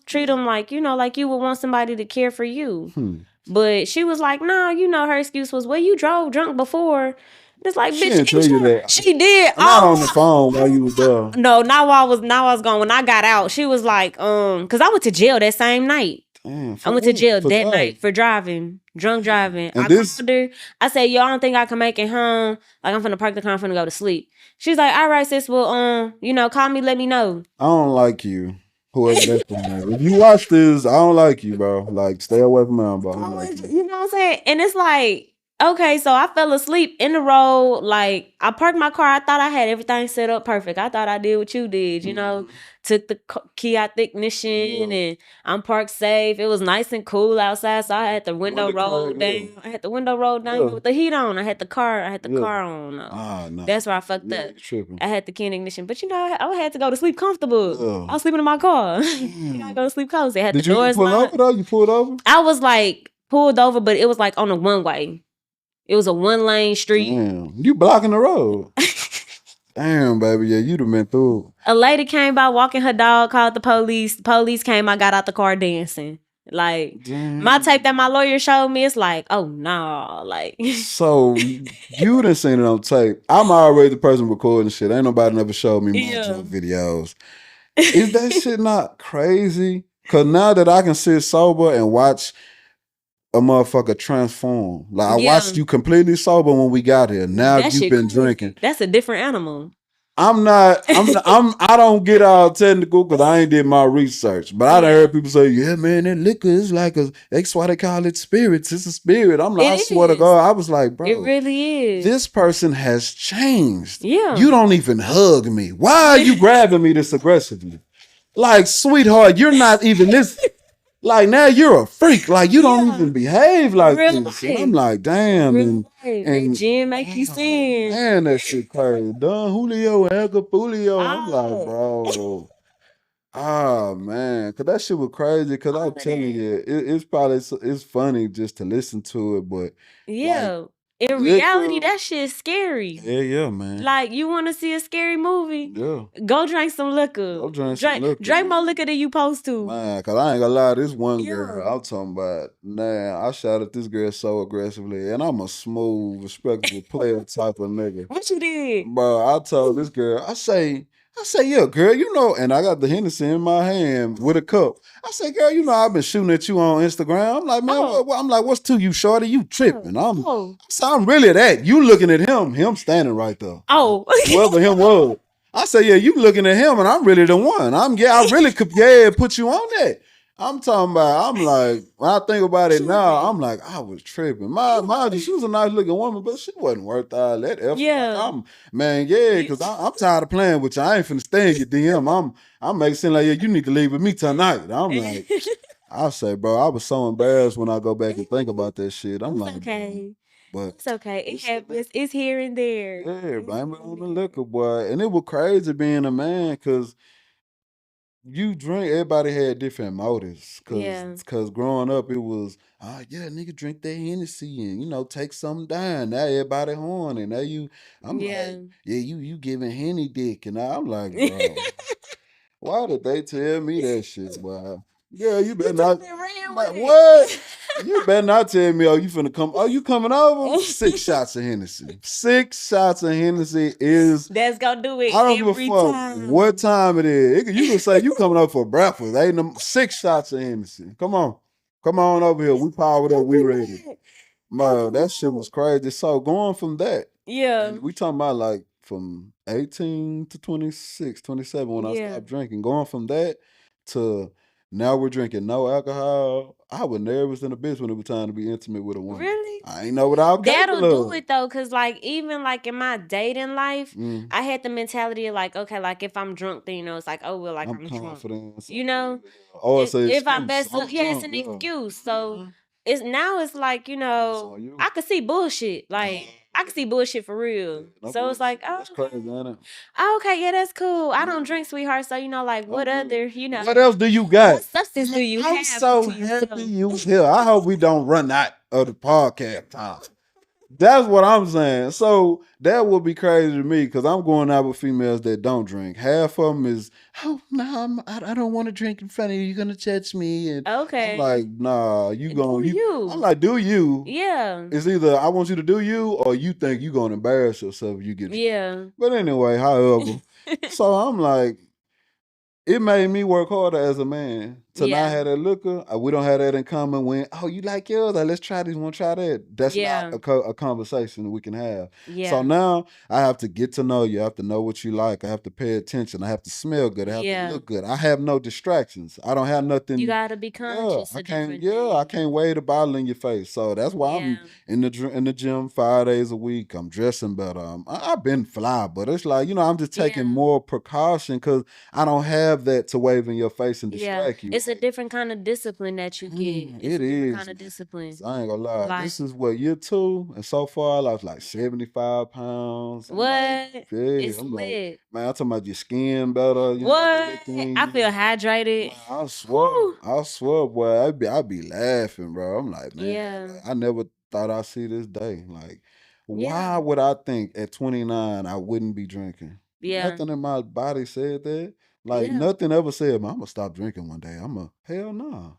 treat them like, like you would want somebody to care for you. But she was like, no, her excuse was, well, you drove drunk before. It's like, she bitch, didn't tell you that. She did. Not on the phone while you was there. No, now I was going. When I got out, she was like, because I went to jail that same night. Damn, I went to jail that night for drunk driving. And I called her. I said, yo, I don't think I can make it home. Like, I'm finna park the car, I'm finna go to sleep. She's like, all right, sis, well, call me, let me know. I don't like you. Whoever that's from. If you watch this, I don't like you, bro. Like, stay away from me, bro. I don't like you. You know what I'm saying? And it's like, okay, so I fell asleep in the road. Like, I parked my car. I thought I had everything set up perfect. I thought I did what you did, you know? Took the key out the ignition and I'm parked safe. It was nice and cool outside, so I had the window rolled down. I had the window rolled down with the heat on. I had the car on. No. That's where I fucked up. You tripping. I had the key in ignition, but you know, I had to go to sleep comfortable. I was sleeping in my car. You gotta go to sleep cozy. I had Did the doors you pull locked. over though? You pulled over? I was like pulled over, but it was like on a one way. It was a 1-lane street. Damn, you blocking the road. Damn, baby, yeah, you'd have been through. A lady came by walking her dog, called the police. The police came, I got out the car dancing. Like, my tape that my lawyer showed me, it's like, oh no, like. So you done seen it on tape. I'm already the person recording shit. Ain't nobody never showed me my junk videos. Is that shit not crazy? Cause now that I can sit sober and watch a motherfucker transform. Like I watched you completely sober when we got here. Now you've been drinking. That's a different animal. I don't get all technical because I ain't did my research. But I done heard people say, yeah, man, that liquor is like that's why they call it spirits. It's a spirit. I'm like, I swear to God, I was like, bro. It really is. This person has changed. Yeah. You don't even hug me. Why are you grabbing me this aggressively? Like, sweetheart, you're not even this. Like, now you're a freak. Like, you don't even behave like this. And I'm like, damn. And Jim make you sin. Man, that shit crazy. Don Julio, Julio. I'm like, bro. Ah, man. Because that shit was crazy. Because I'm telling you, it's funny just to listen to it. But yeah. In reality, that shit's scary. Yeah, man. Like, you want to see a scary movie? Yeah. Go drink some liquor. Go drink some liquor. Drink more liquor than you supposed to. Man, because I ain't gonna lie, this one girl I'm talking about, man, I shot at this girl so aggressively, and I'm a smooth, respectable player type of nigga. What you did? Bro, I told this girl, I say, yeah, girl, you know, and I got the Hennessy in my hand with a cup. I say, girl, you know, I've been shooting at you on Instagram. I'm like, man, I'm like, what's to you, shorty? You tripping? I'm really that. You looking at him standing right there. Oh, whoever him was. I say, yeah, you looking at him, and I'm really the one. I really could, put you on that. I'm talking about, I'm like, when I think about it now, I'm like, I was tripping. She was a nice looking woman, but she wasn't worth all that effort. Yeah. Because I'm tired of playing with you. I ain't finna stay in your DM. I'm making it seem like, yeah, you need to leave with me tonight. I'm like, I say, bro, I was so embarrassed when I go back and think about that shit. I'm like, okay. But it's okay. It happens. It's here and there. Yeah, blame it on the liquor, boy. And it was crazy being a man because you drink, everybody had different motives. Cause growing up it was, yeah, nigga drink that Hennessy and take something down. Now everybody horny. Now I'm like, yeah, you giving Henny dick. And I'm like, bro, why did they tell me that shit, boy? Yeah, you better not. Like, what? You better not tell me, you finna come. Oh, you coming over? 6 shots of Hennessy. 6 shots of Hennessy is. That's gonna do it. I don't give a fuck what time it is. You can say you coming up for breakfast. Ain't 6 shots of Hennessy. Come on over here. We powered up. We ready. Man, that shit was crazy. So going from that, we talking about like from 18 to 26, 27 when I stopped drinking. Going from that to now we're drinking no alcohol. I was nervous in a bitch when it was time to be intimate with a woman. Really? I ain't know what I was That'll do it though, cause like even like in my dating life, I had the mentality of like, okay, like if I'm drunk, then it's like, oh well, like I'm drunk. If I mess up, it's an excuse. So it's like I could see bullshit. Like I can see bullshit for real. So it's like, oh, that's crazy, isn't it? Oh, okay, yeah, that's cool. I don't drink, sweetheart. So like, what other, what else do you got? What substance do you have? I'm so happy you here. I hope we don't run out of the podcast time. That's what I'm saying. So that would be crazy to me because I'm going out with females that don't drink. Half of them is, oh no, I don't want to drink in front of you. You're gonna judge me. And okay, I'm like, nah, you going you. I'm like, do you? Yeah. It's either I want you to do you or you think you're gonna embarrass yourself if you get. Yeah. But anyway, however, so I'm like, it made me work harder as a man to not have that liquor. We don't have that in common. When you like yours, like, let's try this. Want to try that? That's not a conversation we can have. So now I have to get to know you. I have to know what you like. I have to pay attention. I have to smell good. I have to look good. I have no distractions. I don't have nothing. You gotta be conscious. I can't wave a bottle in your face. So that's why I'm in the gym 5 days a week. I'm dressing better. I've been fly, but it's like, I'm just taking more precaution because I don't have that to wave in your face and distract you. It's a different kind of discipline that you get. It is kind of discipline. I ain't gonna lie. This is what, year 2, and so far I lost like 75 pounds. What? Like, it's I'm lit. like, man, I'm talking about your skin better. What? I feel hydrated. Man, I swear, boy. I be laughing, bro. I'm like, man, like, I never thought I'd see this day. Like, why would I think at 29 I wouldn't be drinking? Nothing in my body said that. Like, nothing ever said, man, I'm gonna stop drinking one day. Hell no.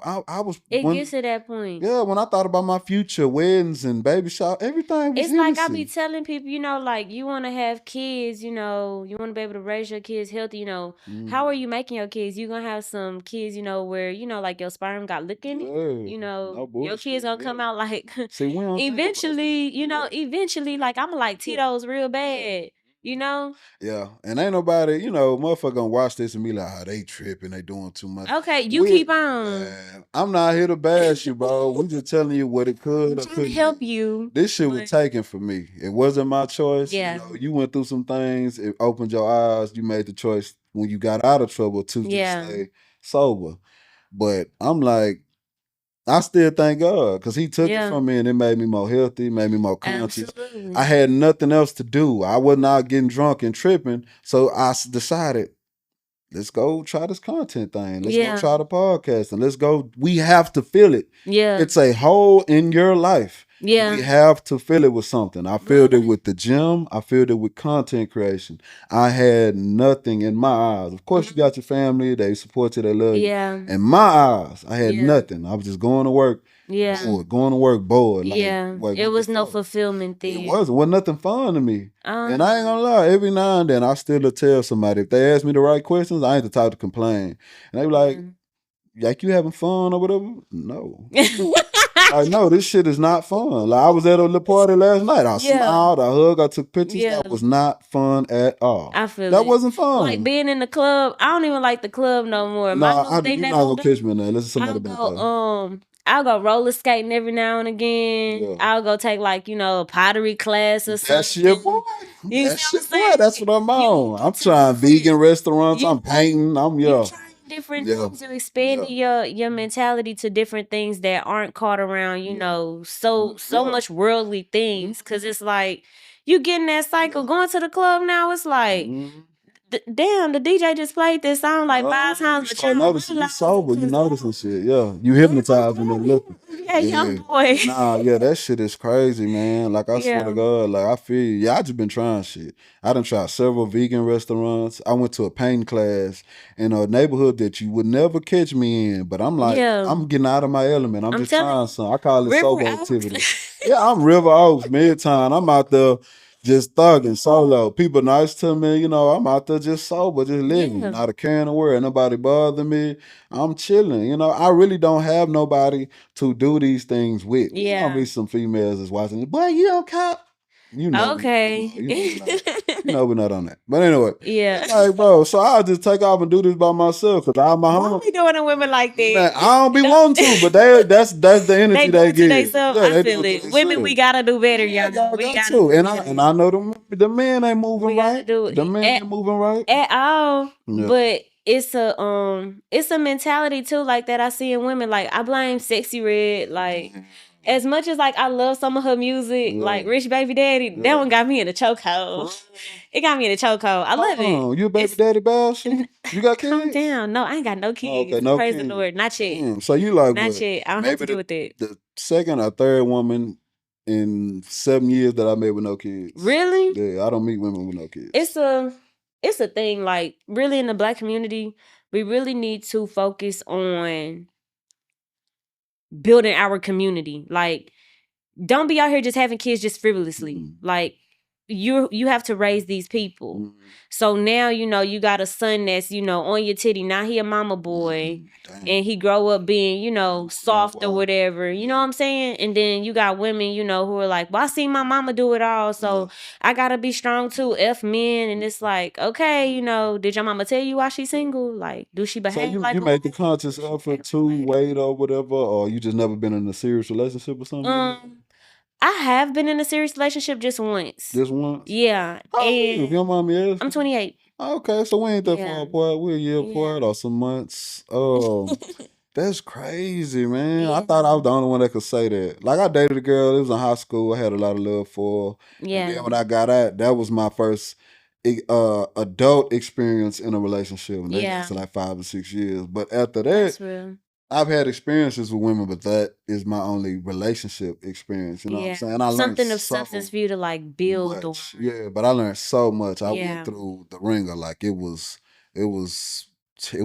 I was. It gets to that point. Yeah, when I thought about my future, weddings and baby shower, everything was It's like I be telling people, like, you want to have kids, you want to be able to raise your kids healthy, how are you making your kids? You gonna have some kids, where, like, your sperm got lick in it, no your kids gonna come out like, See, eventually, eventually, like, I'm like Tito's real bad. Yeah, and ain't nobody, motherfucker gonna watch this and be like, they tripping, they doing too much. Okay, you keep on. Man, I'm not here to bash you, bro. We just telling you what it could or couldn't help you. This shit was taken from me. It wasn't my choice. You went through some things. It opened your eyes. You made the choice when you got out of trouble to just stay sober. But I'm like, I still thank God because He took it from me and it made me more healthy, made me more conscious. Absolutely. I had nothing else to do. I was not getting drunk and tripping. So I decided, let's go try this content thing. Let's go try the podcast and let's go. We have to feel it. It's a hole in your life. We have to fill it with something. I filled it with the gym. I filled it with content creation. I had nothing in my eyes. Of course, you got your family. They support you. They love you. In my eyes, I had nothing. I was just going to work. Bored, going to work bored. Like, it was no fulfillment there. It wasn't nothing fun to me. And I ain't gonna lie, every now and then I still tell somebody, if they ask me the right questions, I ain't the type to complain. And they be like you having fun or whatever? No. I know this shit is not fun. Like, I was at a little party last night. I smiled, I hugged, I took pictures. That was not fun at all. I feel that wasn't fun. Like being in the club, I don't even like the club no more. You're not gonna catch me in there. Listen to somebody about I'll go roller skating every now and again. I'll go take a pottery class or something. That's your boy. That's your boy. That's what I'm on. I'm trying vegan restaurants. I'm painting. I'm different things. You're expanding your mentality to different things that aren't caught around, so much worldly things. Cause it's like you get in that cycle. Going to the club now, it's like damn, the DJ just played this song like 5 times, but you're noticing you sober. You noticing shit. You hypnotized and then looking. Young boy. That shit is crazy, man. Like, I swear to God, like, I feel you. I just been trying shit. I done tried several vegan restaurants. I went to a painting class in a neighborhood that you would never catch me in. But I'm like, I'm getting out of my element. I'm just trying something. I call it sober activity. I'm River Oaks, Midtown. I'm out there just thugging solo. People nice to me, I'm out there just sober, just living. Not a care in the world. Nobody bother me. I'm chilling. I really don't have nobody to do these things with. There's gonna be some females that's watching. Boy, you don't cop. Okay. We're not on that. But anyway. Like, bro, so I'll just take off and do this by myself because I'm my home. Why be doing to women like that? Man, I don't be wanting to, but that's the energy they give. I feel it. Women, we gotta do better, y'all. We got to. And I know the men ain't moving right. The men ain't moving right at all. But it's a mentality too, like that I see in women. Like, I blame Sexy Red, like. As much as like I love some of her music, like Rich Baby Daddy, that one got me in a chokehold. It got me in a chokehold. I love it. You a baby daddy bash? You got kids? Calm down. No, I ain't got no kids. Okay, no Praise kids. the Lord. Not yet. So you like not yet. I don't have to do with it. The second or third woman in 7 years that I met with no kids. Really? Yeah, I don't meet women with no kids. It's a thing. Like, really, in the Black community, we really need to focus on building our community. Like, don't be out here just having kids just frivolously. Like, you have to raise these people. Mhm. So now, you got a son that's, on your titty. Now he a mama boy. And he grow up being, soft or whatever. You know what I'm saying? And then you got women, who are like, well, I see my mama do it all, so I gotta be strong too. F men. And it's like, okay, did your mama tell you why she's single? Like, do she So behave you like you a make the woman? conscious effort to wait or whatever, or you just never been in a serious relationship or something? I have been in a serious relationship just once. Just once? Yeah. How old are you, if you And don't mind me asking? I'm 28. Okay, so we ain't that far Yeah. apart. We're a year apart Yeah. or some months. That's crazy, man. I Yeah. thought I was the only one that could say that. Like I dated a girl. It was in high school. I had a lot of love for her. And Yeah. then when I got out, that was my first adult experience in a relationship. And they Yeah. lasted like 5 or 6 years. But after that, That's real. I've had experiences with women, but that is my only relationship experience. You know what I'm Yeah. saying? I learned Something of so substance for you to like build on. much. Yeah, but I learned so much. I went Yeah. through the ringer. Like it was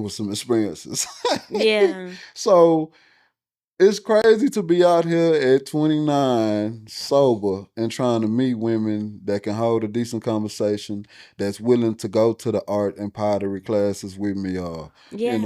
some experiences. Yeah. So it's crazy to be out here at 29, sober, and trying to meet women that can hold a decent conversation, that's willing to go to the art and pottery classes with me, or Yeah.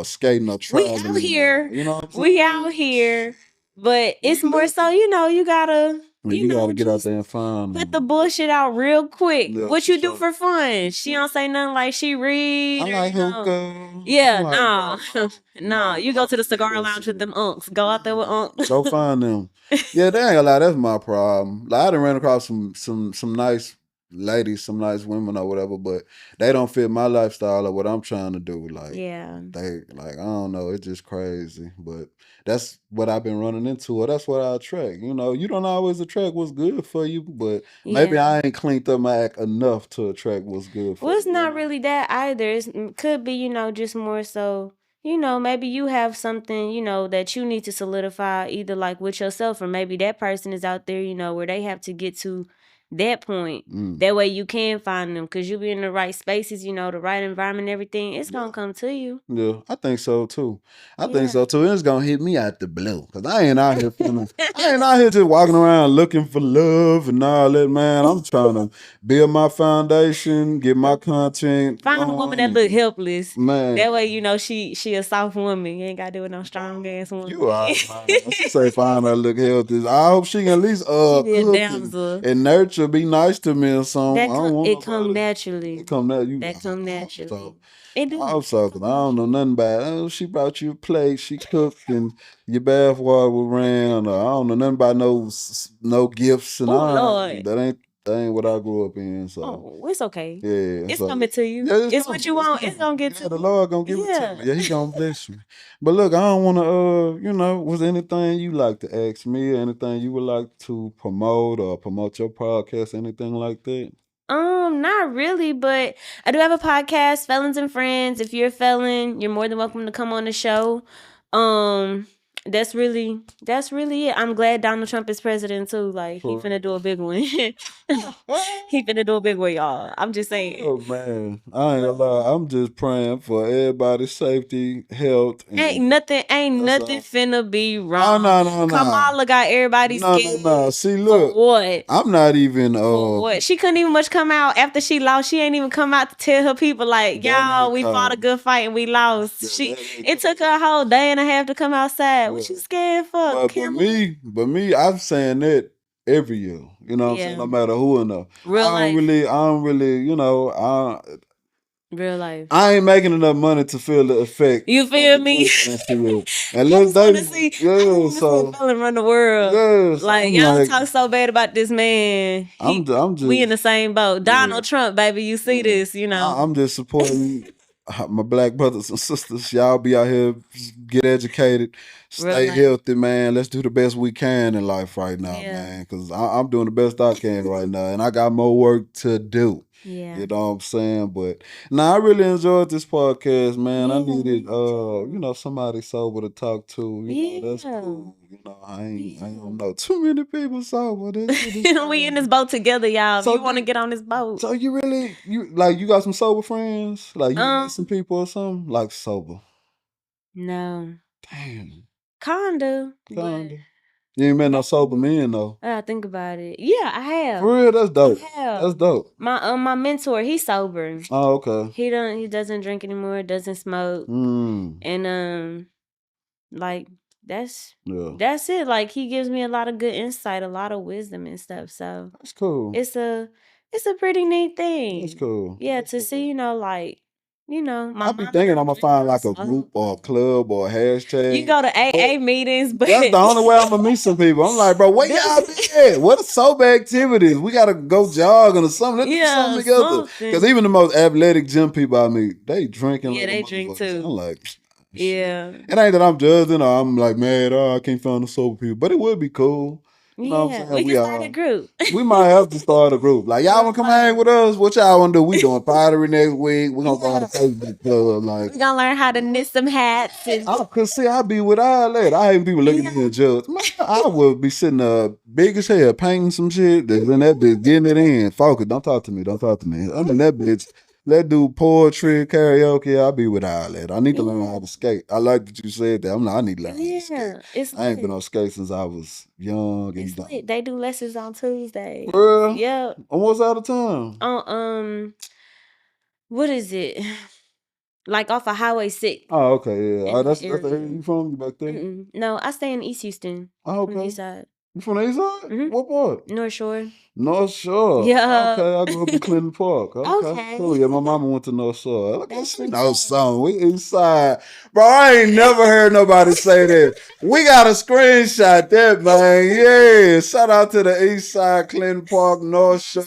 skating or We traveling. out here. You know what I'm saying? We out here. But it's more so, you gotta, You gotta get out just there and find put the them. bullshit out real quick. Yeah, What for you do sure. for fun? She don't say nothing like she read. I or, like you know. hookah. Yeah, I like, no. No, you go to the cigar lounge with them unks. Go out there with unks. Go find them. Yeah, they ain't gonna lie, that's my problem. Like I done ran across some nice ladies, some nice women or whatever, but they don't fit my lifestyle or what I'm trying to do. Like Yeah. they like I don't know, it's just crazy. But that's what I've been running into, or that's what I attract. You don't always attract what's good for you, but maybe Yeah. I ain't cleaned up my act enough to attract what's good for Well, it's you. not really that either. Could be, just more so, maybe you have something, that you need to solidify either like with yourself, or maybe that person is out there, where they have to get to that point. That way you can find them, because you be in the right spaces, the right environment, everything. It's going to come to you. Yeah, I think so too. I think so too. It's gonna hit me out the blue. Cause I ain't out here I ain't out here just walking around looking for love and all that, man. I'm trying to build my foundation, get my content. Find a woman that look helpless. Man. That way, she a soft woman. You ain't got to deal with no strong ass woman. You are, man. She say find her look healthy. I hope she can at least She be a cook damsel. and nurture, be nice to me or something. I don't want It come naturally. It come naturally. That come naturally. So, It do. I hope so, cause I don't know nothing about it. Oh, she brought you a plate, she cooked, and your bath water was ran. I don't know nothing about no gifts and Oh, all. Lord. That ain't what I grew up in. So Oh, it's okay. yeah, It's so coming to you. yeah, It's what you want. It's gonna get to the you. Lord gonna give it to me. Yeah, He gonna bless me. But look, I don't want to. Was there anything you like to ask me, or anything you would like to promote or promote your podcast, anything like that? Not really, but I do have a podcast, Felons and Friends. If you're a felon, you're more than welcome to come on the show. That's really it. I'm glad Donald Trump is president too. Like he finna do a big one. He finna do a big one, y'all. I'm just saying. Oh man, I ain't gonna lie. I'm just praying for everybody's safety, health. Ain't nothing finna be Oh wrong. no. Kamala got everybody scared. No. See, look, for what? I'm not even. For what? She couldn't even much come out after she lost. She ain't even come out to tell her people like, y'all, we fought a good fight and we lost. It took her a whole day and a half to come outside. What you scared for? But me, I'm saying that every year. You know what I'm saying? No matter who or no. I don't really, real life. I ain't making enough money to feel the effect. You feel me? And let's see felon run the world. Yes, like y'all talk so bad about this man. I'm just, we in the same boat. Donald Trump, baby, you see this, I'm just supporting my black brothers and sisters. Y'all be out here, get educated, stay healthy, man. Let's do the best we can in life right now, man. Because I'm doing the best I can right now, and I got more work to do. Yeah. You know what I'm saying? But I really enjoyed this podcast, man. I needed somebody sober to talk to. That's cool. I don't know too many people sober. We in this boat together, y'all. So you want to get on this boat. So you got some sober friends? Like you met some people or something? Like sober. No. Damn. Kinda. You ain't met no sober men though. I gotta think about it. Yeah, I have. For real, that's dope. I have. That's dope. My mentor, he's sober. Oh, okay. He doesn't drink anymore, doesn't smoke. And like that's it. Like he gives me a lot of good insight, a lot of wisdom and stuff. So that's cool. It's a pretty neat thing. That's cool. Yeah, to see, like, I be thinking I'm gonna find like a group or a club or a hashtag. You go to AA meetings, but that's the only way I'm gonna meet some people. I'm like, bro, where y'all be at? What are sober activities? We gotta go jogging or something. Let's do something together. Because even the most athletic gym people I meet, they drinking. Yeah, they drink too. I'm like, yeah. It ain't that I'm judging or I'm like, man, I can't find the sober people. But it would be cool. You know what I'm saying? We can start a group. We might have to start a group. Like, y'all want to come hang with us? What y'all want to do? We doing pottery next week. We're going to go on the Facebook club. Like, we're going to learn how to knit some hats. Cause see, I be with all that. I hate people looking at me and judge. Man, I would be sitting big as hell painting some shit. Then that bitch getting it in. Focus. Don't talk to me. I mean, that bitch. Let do poetry, karaoke. I'll be with all that. I need to learn how to skate. I like that you said that. I need to learn how to skate. I ain't been on skate since I was young and dumb. They do lessons on Tuesday. Yeah. On what side of town? On what is it? Like off of Highway 6. Oh, okay, yeah. That's the area you from? You back there? No, I stay in East Houston. Oh, okay. From the east side. You from the east side? Mm-hmm. What part? North Shore. North Shore. Yeah. Okay, I grew up in Clinton Park. Okay. Cool. Yeah, my mama went to North Shore. Look at she knows something. We east side. Bro, I ain't never heard nobody say that. We got a screenshot that, man. Yeah. Shout out to the east side, Clinton Park, North Shore,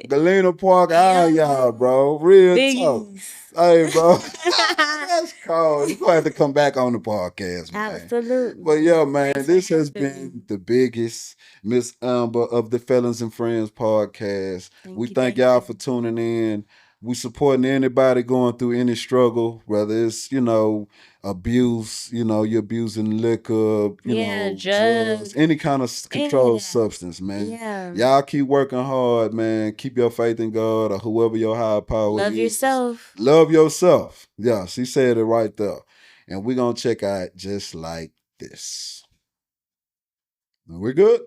Galena Park. All y'all, bro. Real talk. Hey, bro. That's cold. You're going to have to come back on the podcast, man. Absolutely. But yeah, man, this has been the biggest Miss Amber of the Felons and Friends podcast. We thank y'all for tuning in. We supporting anybody going through any struggle, whether it's, abuse, you're abusing liquor, drugs, any kind of controlled substance, man. Yeah. Y'all keep working hard, man. Keep your faith in God or whoever your higher power is. Love yourself. Love yourself. Yeah, she said it right there. And we're going to check out just like this. We're good?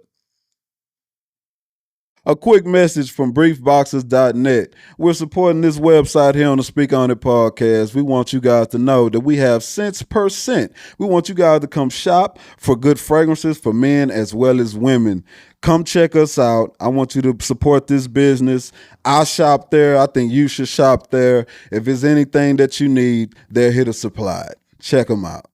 A quick message from briefboxes.net. We're supporting this website here on the Speak On It podcast. We want you guys to know that we have cents per cent. We want you guys to come shop for good fragrances for men as well as women. Come check us out. I want you to support this business. I shop there. I think you should shop there. If there's anything that you need, they're here to supply it. Check them out.